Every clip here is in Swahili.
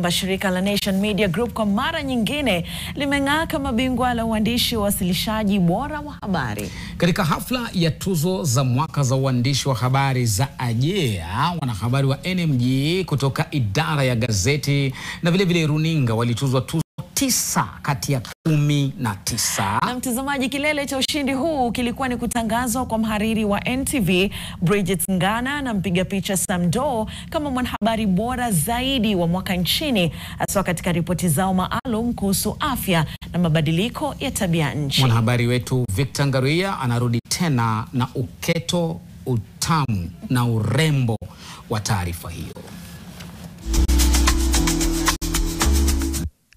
Shirika la Nation Media Group kwa mara nyingine limeng'aa kama bingwa la uandishi wa wasilishaji bora wa habari. Katika hafla ya tuzo za mwaka za uandishi wa habari za AJEA, wanahabari wa NMG kutoka idara ya gazeti na vile runinga walituzwa tuzo 9 kati ya 19. Na mtazamaji, kilele cha ushindi huu kilikuwa ni kutangazwa kwa mhariri wa NTV Bridget Ngana na mpiga picha Sam Doe kama mwanahabari bora zaidi wa mwaka nchini, hasa katika ripoti zao maalum kuhusu afya na mabadiliko ya tabia nchi. Mwanahabari wetu Victor Ngaruya anarudi tena na uketo, utamu na urembo wa taarifa hiyo.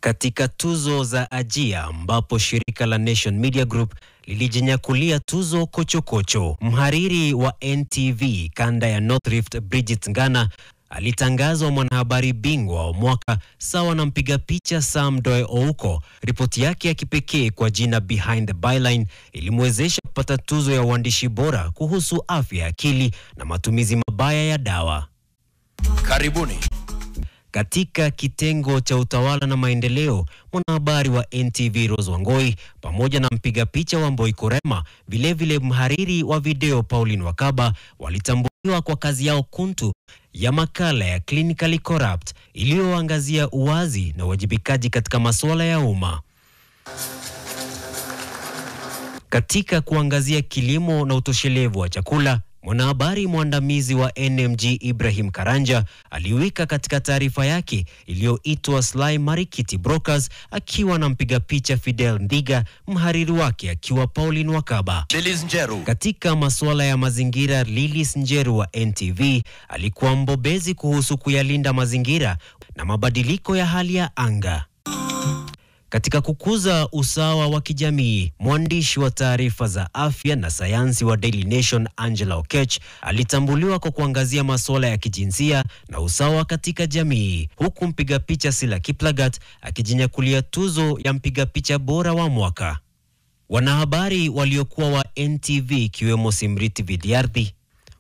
Katika tuzo za AJEA ambapo shirika la Nation Media Group lilijinyakulia tuzo kochokocho, mhariri wa NTV kanda ya North Rift Bridget Ngana alitangazwa mwanahabari bingwa wa mwaka sawa na mpiga picha Sam Doe Ouko. Ripoti yake ya kipekee kwa jina Behind the Byline ilimwezesha kupata tuzo ya uandishi bora kuhusu afya ya akili na matumizi mabaya ya dawa. Karibuni. Katika kitengo cha utawala na maendeleo, mwanahabari wa NTV Rose Wangoi pamoja na mpiga picha Wamboi Kurema, vilevile mhariri wa video Pauline Wakaba walitambuliwa kwa kazi yao kuntu ya makala ya Clinically Corrupt iliyoangazia uwazi na uwajibikaji katika masuala ya umma. Katika kuangazia kilimo na utoshelevu wa chakula, mwanahabari mwandamizi wa NMG Ibrahim Karanja aliweka katika taarifa yake iliyoitwa Sly Marikiti Brokers akiwa na mpiga picha Fidel Ndiga, mhariri wake akiwa Pauline Wakaba. Lilis Njeru. Katika masuala ya mazingira, Lilis Njeru wa NTV alikuwa mbobezi kuhusu kuyalinda mazingira na mabadiliko ya hali ya anga. Katika kukuza usawa wa kijamii, mwandishi wa taarifa za afya na sayansi wa Daily Nation Angela Okech alitambuliwa kwa kuangazia masuala ya kijinsia na usawa katika jamii, huku mpiga picha Sila Kiplagat akijinyakulia tuzo ya mpiga picha bora wa mwaka. Wanahabari waliokuwa wa NTV ikiwemo Simriti Vidyarthi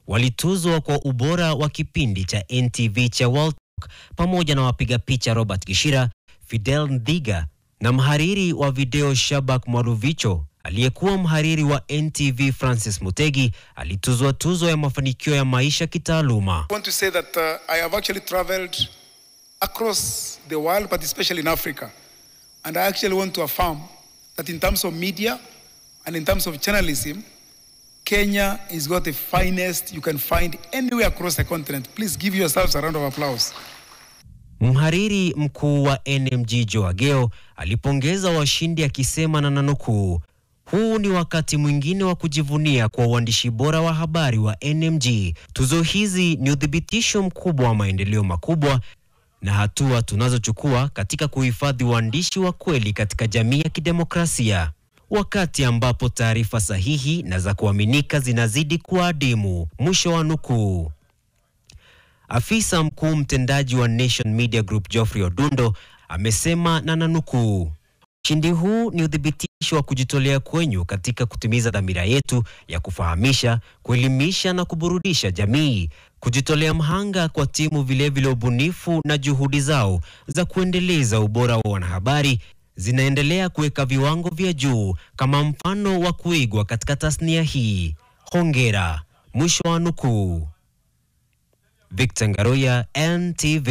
walituzwa kwa ubora wa kipindi cha NTV cha World Talk pamoja na wapiga picha Robert Gishira, Fidel Ndiga na mhariri wa video Shabak Mwaruvicho. Aliyekuwa mhariri wa NTV Francis Mutegi alituzwa tuzo ya mafanikio ya maisha kitaaluma. I want to say that I have actually traveled across the world, but especially in Africa. And I actually want to affirm that in terms of media and in terms of journalism, Kenya is got the finest you can find anywhere across the continent. Please give yourselves a round of applause. Mhariri mkuu wa NMG Joe Ageo alipongeza washindi akisema na nanukuu, huu ni wakati mwingine wa kujivunia kwa uandishi bora wa habari wa NMG. Tuzo hizi ni udhibitisho mkubwa wa maendeleo makubwa na hatua tunazochukua katika kuhifadhi uandishi wa kweli katika jamii ya kidemokrasia, wakati ambapo taarifa sahihi na za kuaminika zinazidi kuwa adimu. Mwisho wa nukuu. Afisa mkuu mtendaji wa Nation Media Group Geoffrey Odundo amesema na nanukuu, ushindi huu ni udhibitisho wa kujitolea kwenyu katika kutimiza dhamira yetu ya kufahamisha, kuelimisha na kuburudisha jamii. Kujitolea mhanga kwa timu, vilevile ubunifu na juhudi zao za kuendeleza ubora wa wanahabari zinaendelea kuweka viwango vya juu kama mfano wa kuigwa katika tasnia hii. Hongera. Mwisho wa nukuu. Victor Ngaruya, NTV.